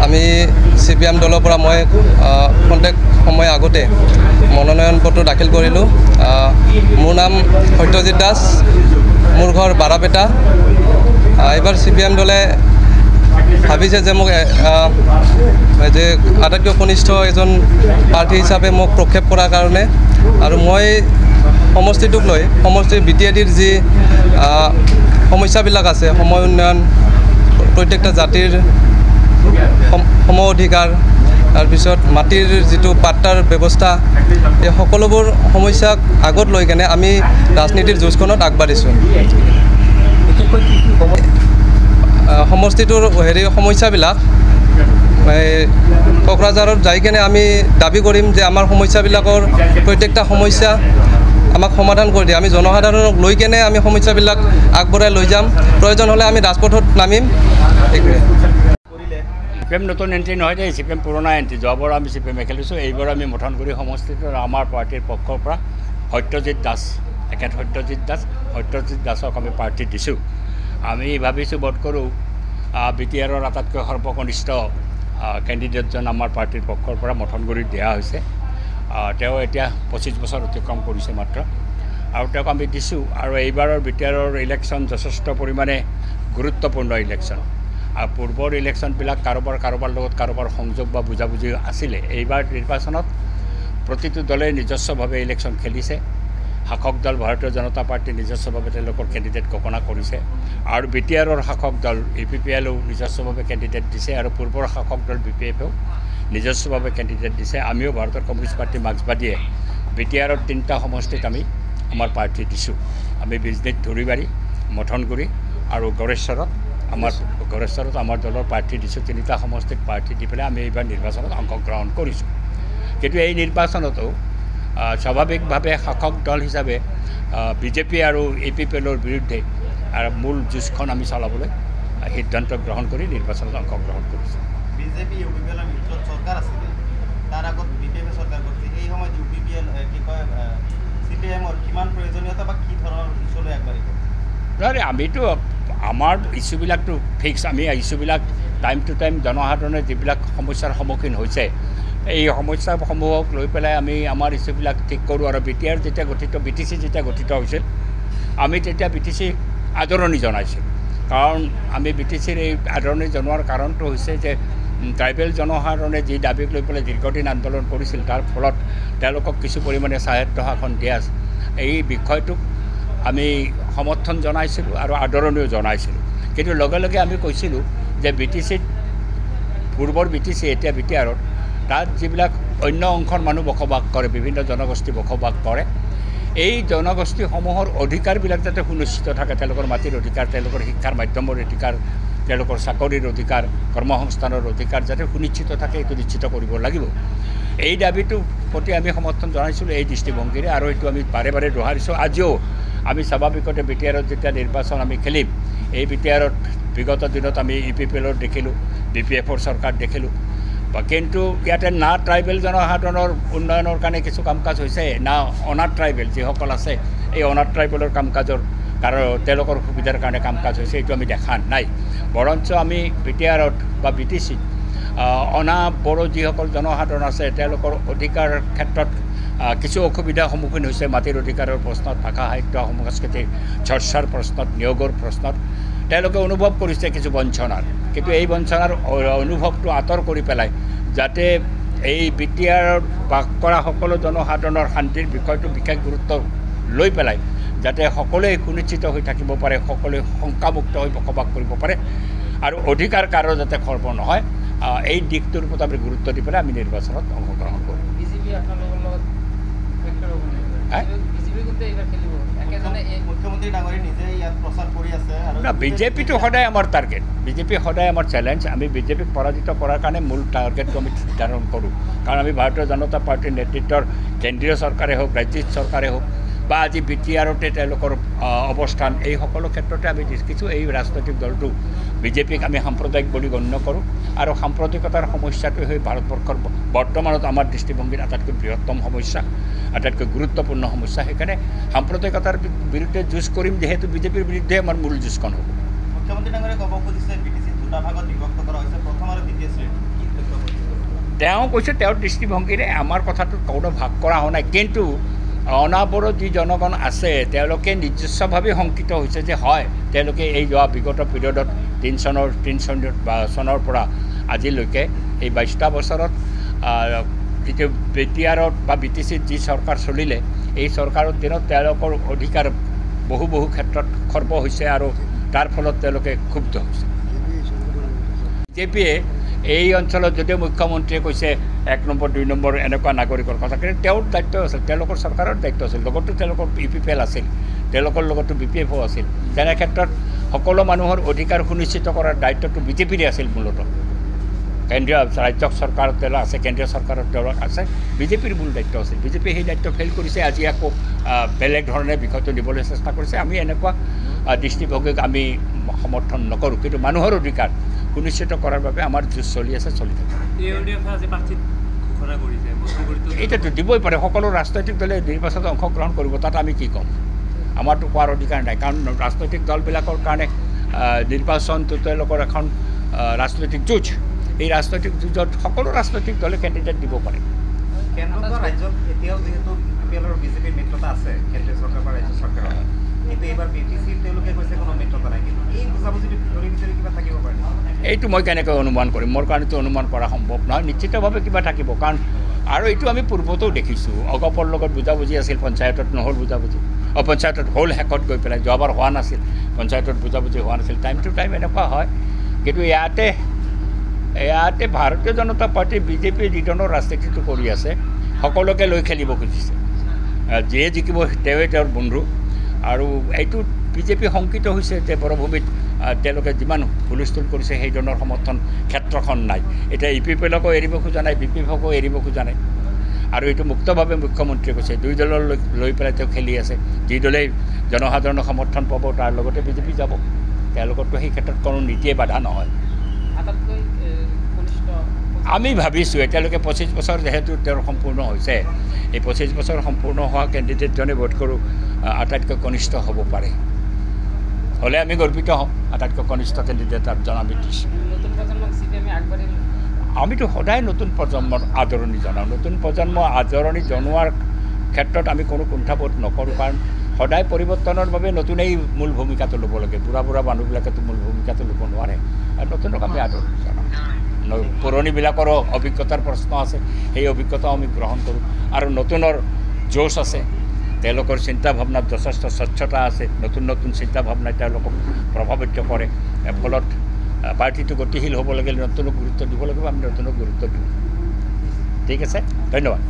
আমি CPM দলৰ পৰা মই কণ্টেক্ট সময় আগতে মনোনয়ন পত্ৰ দাখিল কৰিলোঁ। মোৰ নাম সত্যজিৎ দাস, মোৰ ঘৰ বাৰাপেটা। এইবাৰ CPM দলে ভাবিছে যে মোক যে আটাইতকৈ কনিষ্ঠ এজন প্ৰাৰ্থী হিচাপে মোক প্ৰক্ষেপ কৰাৰ কাৰণে, আৰু মই সমষ্টিটোক লৈ সমষ্টিৰ BTADৰ যি সমস্যাবিলাক আছে, সময় উন্নয়ন, প্ৰত্যেকটা জাতিৰ সম অধিকাৰ, তাৰপিছত মাটিৰ যিটো পাট্টাৰ ব্যৱস্থা, এই সকলোবোৰ সমস্যাক আগত লৈ কেনে আমি ৰাজনীতিৰ যুঁজখনত আগবাঢ়িছোঁ। সমষ্টিটোৰ সমস্যাবিলাক কোকৰাঝাৰত যাই কেনে আমি দাবী কৰিম যে আমাৰ সমস্যাবিলাকৰ প্ৰত্যেকটা সমস্যা আমাক সমাধান কৰি দিয়ে। আমি জনসাধাৰণক লৈ কেনে আমি সমস্যাবিলাক আগবঢ়াই লৈ যাম। প্ৰয়োজন হ'লে আমি ৰাজপথত নামিম। এইটোৱে। CPM নতুন এণ্ট্ৰি নহয় দেই, CPM পুৰণা এণ্ট্ৰি। যোৱাবাৰ আমি CPM খেলিছোঁ, এইবাৰ আমি মথনগুৰি সমষ্টিটোৰ আমাৰ পাৰ্টীৰ পক্ষৰ পৰা সত্যজিৎ দাস, সত্যজিৎ দাসক আমি প্ৰাৰ্থী দিছোঁ। আমি ভাবিছোঁ বোধ কৰোঁ BTRৰ আটাইতকৈ সৰ্বকনিষ্ঠ কেণ্ডিডেটজন আমাৰ পাৰ্টীৰ পক্ষৰ পৰা মথনগুৰিত দিয়া হৈছে। তেওঁ এতিয়া 25 বছৰ অতিক্ৰম কৰিছে মাত্ৰ, আৰু তেওঁক আমি দিছোঁ। আৰু এইবাৰৰ BTRৰ ইলেকশ্যন যথেষ্ট পৰিমাণে গুৰুত্বপূৰ্ণ ইলেকশ্যন। আৰু পূৰ্বৰ ইলেকশ্যনবিলাক কাৰোবাৰ লগত কাৰোবাৰ সংযোগ বা বুজাবুজি আছিলে। এইবাৰ নিৰ্বাচনত প্ৰতিটো দলে নিজস্বভাৱে ইলেকশ্যন খেলিছে। শাসক দল ভাৰতীয় জনতা পাৰ্টী নিজস্বভাৱে তেওঁলোকৰ কেণ্ডিডেট ঘোষণা কৰিছে, আৰু BTRৰ শাসক দল UPPLও নিজস্বভাৱে কেণ্ডিডেট দিছে, আৰু পূৰ্বৰ শাসক দল BPFও নিজস্বভাৱে কেণ্ডিডেট দিছে। আমিও ভাৰতৰ কমিউনিষ্ট পাৰ্টী মাৰ্ক্সবাদীয়ে BTRৰ 3টা সমষ্টিত আমি আমাৰ প্ৰাৰ্থী দিছোঁ। আমি বিজনেছ ধৰিবাৰী, মথনগুৰি আৰু গড়েশ্বৰত আমাৰ দলৰ প্ৰাৰ্থী দিছোঁ। 3টা সমষ্টিত প্ৰাৰ্থী দি পেলাই আমি এইবাৰ নিৰ্বাচনত অংশগ্ৰহণ কৰিছোঁ। কিন্তু এই নিৰ্বাচনতো স্বাভাৱিকভাৱে শাসক দল হিচাপে BJP আৰু APPLৰ বিৰুদ্ধে মূল যুঁজখন আমি চলাবলৈ সিদ্ধান্ত গ্ৰহণ কৰি নিৰ্বাচনত অংশগ্ৰহণ কৰিছোঁ। BJP UPPL মিত্ৰত চৰকাৰ আছিলে, তাৰ আগত BPF চৰকাৰ কৰিছে। এই সময়ত UPPL কি কয় CPMৰ কিমান প্ৰয়োজনীয়তা বা কি ধৰণৰ ইছ্যুলৈ আগবাঢ়িব? আমিতো আমাৰ ইছ্যুবিলাকতো ফিক্স। আমি ইছ্যুবিলাক টাইম টু টাইম জনসাধাৰণে যিবিলাক সমস্যাৰ সন্মুখীন হৈছে, এই সমস্যাসমূহক লৈ পেলাই আমি আমাৰ ইছ্যুবিলাক ঠিক কৰোঁ। আৰু BTR যেতিয়া BTC যেতিয়া গঠিত হৈছিল, আমি তেতিয়া BTC আদৰণি জনাইছিলোঁ। কাৰণ আমি BTCৰ এই আদৰণি জনোৱাৰ কাৰণটো হৈছে যে ট্ৰাইবেল জনসাধাৰণে যি দাবীক লৈ পেলাই দীৰ্ঘদিন আন্দোলন কৰিছিল, তাৰ ফলত তেওঁলোকক কিছু পৰিমাণে স্বায়ত্ব শাসন দিয়া এই বিষয়টোক আমি সমৰ্থন জনাইছিলোঁ আৰু আদৰণিও জনাইছিলোঁ। কিন্তু লগে লগে আমি কৈছিলোঁ যে পূৰ্বৰ BTC এতিয়া BTRত তাত যিবিলাক অন্য অংশৰ মানুহ বসবাস কৰে, বিভিন্ন জনগোষ্ঠী বসবাস কৰে, এই জনগোষ্ঠীসমূহৰ অধিকাৰবিলাক যাতে সুনিশ্চিত থাকে, তেওঁলোকৰ মাটিৰ অধিকাৰ, তেওঁলোকৰ শিক্ষাৰ মাধ্যমৰ অধিকাৰ, তেওঁলোকৰ চাকৰিৰ অধিকাৰ, কৰ্মসংস্থানৰ অধিকাৰ যাতে সুনিশ্চিত থাকে, এইটো নিশ্চিত কৰিব লাগিব। এই দাবীটোৰ প্ৰতি আমি সমৰ্থন জনাইছিলোঁ এই দৃষ্টিভংগীৰে, আৰু এইটো আমি বাৰে বাৰে দোহাৰিছোঁ। আজিও আমি স্বাভাৱিকতে BTRত যেতিয়া নিৰ্বাচন আমি খেলিম, এই BTRত বিগত দিনত আমি UPPLৰ দেখিলোঁ, BPFৰ চৰকাৰ দেখিলোঁ, কিন্তু ইয়াতে না ট্ৰাইবেল জনসাধাৰণৰ উন্নয়নৰ কাৰণে কিছু কাম কাজ হৈছে, না অনাথ ট্ৰাইবেল যিসকল আছে এই অনাথ ট্ৰাইবেলৰ কাম কাজৰ তেওঁলোকৰ সুবিধাৰ কাৰণে কাম কাজ হৈছে, এইটো আমি দেখা নাই। বৰঞ্চ আমি BTRত বা BTCত অনা বড়ো যিসকল জনসাধাৰণ আছে, তেওঁলোকৰ অধিকাৰ ক্ষেত্ৰত কিছু অসুবিধাৰ সন্মুখীন হৈছে। মাটিৰ অধিকাৰৰ প্ৰশ্নত, ভাষা সাহিত্য সংস্কৃতিৰ চৰ্চাৰ প্ৰশ্নত, নিয়োগৰ প্ৰশ্নত তেওঁলোকে অনুভৱ কৰিছে কিছু বঞ্চনাৰ। কিন্তু এই বঞ্চনাৰ অনুভৱটো আঁতৰ কৰি পেলাই যাতে এই BTRত বাস কৰা সকলো জনসাধাৰণৰ শান্তিৰ বিষয়টো বিশেষ গুৰুত্ব লৈ পেলাই যাতে সকলোৱে সুনিশ্চিত হৈ থাকিব পাৰে, সকলোৱে শংকামুক্ত হৈ বসবাস কৰিব পাৰে, আৰু অধিকাৰ কাৰো যাতে খৰ্ব নহয়, এই দিশটোৰ ওপৰত আমি গুৰুত্ব দি পেলাই আমি নিৰ্বাচনত অংশগ্ৰহণ কৰোঁ। BJPটো সদায় আমাৰ টাৰ্গেট, BJP সদায় আমাৰ চেলেঞ্জ। আমি BJPক পৰাজিত কৰাৰ কাৰণে মূল টাৰ্গেটটো আমি নিৰ্ধাৰণ কৰোঁ। কাৰণ আমি ভাৰতীয় জনতা পাৰ্টীৰ নেতৃত্বৰ কেন্দ্ৰীয় চৰকাৰে হওক, ৰাজ্যিক চৰকাৰে হওক, বা আজি BTRতে তেওঁলোকৰ অৱস্থান, এই সকলো ক্ষেত্ৰতে আমি দেখিছোঁ এই ৰাজনৈতিক দলটো BJPক আমি সাম্প্ৰদায়িক বুলি গণ্য কৰোঁ, আৰু সাম্প্ৰদায়িকতাৰ সমস্যাটো হৈ ভাৰতবৰ্ষৰ বৰ্তমানত আমাৰ দৃষ্টিভংগীত আটাইতকৈ বৃহত্তম সমস্যা, আটাইতকৈ গুৰুত্বপূৰ্ণ সমস্যা। সেইকাৰণে সাম্প্ৰদায়িকতাৰ বিৰুদ্ধে যুঁজ কৰিম, যিহেতু BJPৰ বিৰুদ্ধে আমাৰ মূল যুঁজখন হ'ব। মুখ্যমন্ত্ৰী ডাঙৰীয়াই ক'ব খুজিছে BTC দুটা ভাগত বিভক্ত কৰা হৈছে, প্ৰথম আৰু দ্বিতীয় শ্ৰেণী। তেওঁ কৈছে তেওঁৰ দৃষ্টিভংগীৰে আমাৰ কথাটো কোনো ভাগ কৰা হোৱা নাই, কিন্তু অনাবৰত যি জনগণ আছে তেওঁলোকে নিজস্বভাৱে শংকিত হৈছে যে হয় তেওঁলোকে এই যোৱা বিগত পিৰিয়ডত 3 চনৰ পৰা আজিলৈকে এই 22টা বছৰত যিটো BTRত বা BTCত যি চৰকাৰ চলিলে এই চৰকাৰৰ দিনত তেওঁলোকৰ অধিকাৰ বহু ক্ষেত্ৰত খৰ্ব হৈছে আৰু তাৰ ফলত তেওঁলোকে ক্ষুব্ধ হৈছে। বিজেপিয়ে এই অঞ্চলত যদিও মুখ্যমন্ত্ৰীয়ে কৈছে 1 নম্বৰ 2 নম্বৰ এনেকুৱা নাগৰিকৰ কথা, কিন্তু তেওঁৰ দায়িত্ব আছিল, তেওঁলোকৰ চৰকাৰৰ দায়িত্ব আছিল, লগতো তেওঁলোকৰ UPPL আছিল, তেওঁলোকৰ লগতো BPFO আছিল। তেনে ক্ষেত্ৰত সকলো মানুহৰ অধিকাৰ সুনিশ্চিত কৰাৰ দায়িত্বটো বিজেপিৰে আছিল মূলতঃ। কেন্দ্ৰীয় ৰাজ্য চৰকাৰত তেওঁ আছে, কেন্দ্ৰীয় চৰকাৰত তেওঁ আছে, বিজেপিৰ মূল দায়িত্ব আছিল। বিজেপিয়ে সেই দায়িত্ব ফেইল কৰিছে, আজি আকৌ বেলেগ ধৰণে বিষয়টো নিবলৈ চেষ্টা কৰিছে। আমি এনেকুৱা দৃষ্টিভংগীক আমি সমৰ্থন নকৰোঁ, কিন্তু মানুহৰ অধিকাৰ সুনিশ্চিত কৰাৰ বাবে আমাৰ যুঁজ চলি আছে, চলি থাকে। এতিয়াতো দিবই পাৰে, সকলো ৰাজনৈতিক দলে নিৰ্বাচনত অংশগ্ৰহণ কৰিব, তাত আমি কি ক'ম? আমাৰতো কোৱাৰ অধিকাৰ নাই, কাৰণ ৰাজনৈতিক দলবিলাকৰ কাৰণে নিৰ্বাচনটো তেওঁলোকৰ এখন ৰাজনৈতিক যুঁজ। এই ৰাজনৈতিক যুঁজত সকলো ৰাজনৈতিক দলে কেণ্ডিডেট দিব পাৰে। কেন্দ্ৰত ৰাজ্যত এতিয়াও যিহেতু UPPLৰ বিজেপিৰ মিত্ৰতা আছে কেন্দ্ৰীয় চৰকাৰ বা ৰাজ্য চৰকাৰৰ, কিন্তু এইবাৰ BTCৰ তেওঁলোকে কৈছে কোনো মিত্ৰতা নাই, কিন্তু এই বুজাবুজিটো ভিতৰি কিবা থাকিব পাৰে। এইটো মই কেনেকৈ অনুমান কৰিম? মোৰ কাৰণেতো অনুমান কৰা সম্ভৱ নহয়, নিশ্চিতভাৱে কিবা থাকিব। কাৰণ আৰু এইটো আমি পূৰ্বতেও দেখিছোঁ, অগপৰ লগত বুজাবুজি আছিল, পঞ্চায়তত নহ'ল বুজাবুজি, পঞ্চায়তত হ'ল শেষত গৈ পেলাই, যোৱাবাৰ হোৱা নাছিল, পঞ্চায়তত বুজাবুজি হোৱা নাছিল। টাইম টু টাইম এনেকুৱা হয়, কিন্তু ইয়াতে ভাৰতীয় জনতা পাৰ্টি বিজেপিয়ে যি ধৰণৰ ৰাজনীতিটো কৰি আছে সকলোকে লৈ খেলিব খুজিছে। যিয়ে জিকিব তেওঁৱে তেওঁৰ বন্ধু, আৰু এইটো বিজেপি শংকিত হৈছে যে বৰভূমিত তেওঁলোকে যিমান হুলস্থুল কৰিছে সেই ধৰণৰ সমৰ্থন ক্ষেত্ৰখন নাই। এতিয়া UPPLকো এৰিব খোজা নাই, BPFকো এৰিব খোজা নাই, আৰু এইটো মুক্তভাৱে মুখ্যমন্ত্ৰীয়ে কৈছে। 2 দলৰ লৈ পেলাই তেওঁ খেলি আছে। যি দলেই জনসাধাৰণৰ সমৰ্থন পাব তাৰ লগতে বিজেপি যাব, তেওঁলোকৰতো সেই ক্ষেত্ৰত কোনো নীতিয়ে বাধা নহয়। আমি ভাবিছোঁ এতিয়ালৈকে 25 বছৰ যিহেতু তেওঁৰ সম্পূৰ্ণ হৈছে, এই 25 বছৰ সম্পূৰ্ণ হোৱা কেণ্ডিডেটজনে বোধ কৰোঁ আটাইতকৈ কনিষ্ঠ হ'ব পাৰে। হ'লে আমি গৰ্বিত হওঁ, আটাইতকৈ কনিষ্ঠ কেণ্ডিডেট আমি দিছোঁ। আমিতো সদায় নতুন প্ৰজন্মৰ আদৰণি জনাওঁ। নতুন প্ৰজন্ম আদৰণি জনোৱাৰ ক্ষেত্ৰত আমি কোনো কুণ্ঠাবোধ নকৰোঁ, কাৰণ সদায় পৰিৱৰ্তনৰ বাবে নতুনেই মূল ভূমিকাটো ল'ব লাগে। বুঢ়া মানুহবিলাকেতো মূল ভূমিকাটো ল'ব নোৱাৰে, আৰু নতুনক আমি আদৰণি জনাওঁ। পুৰণিবিলাকৰো অভিজ্ঞতাৰ প্ৰশ্ন আছে, সেই অভিজ্ঞতাও আমি গ্ৰহণ কৰোঁ, আৰু নতুনৰ জোচ আছে, তেওঁলোকৰ চিন্তা ভাৱনাত যথেষ্ট স্বচ্ছতা আছে, নতুন চিন্তা ভাৱনাই তেওঁলোকক প্ৰভাৱিত কৰে। ফলত পাৰ্টিটো গতিশীল হ'ব লাগিলে নতুনক গুৰুত্ব দিব লাগিব, আমি নতুনক গুৰুত্ব দিওঁ। ঠিক আছে, ধন্যবাদ।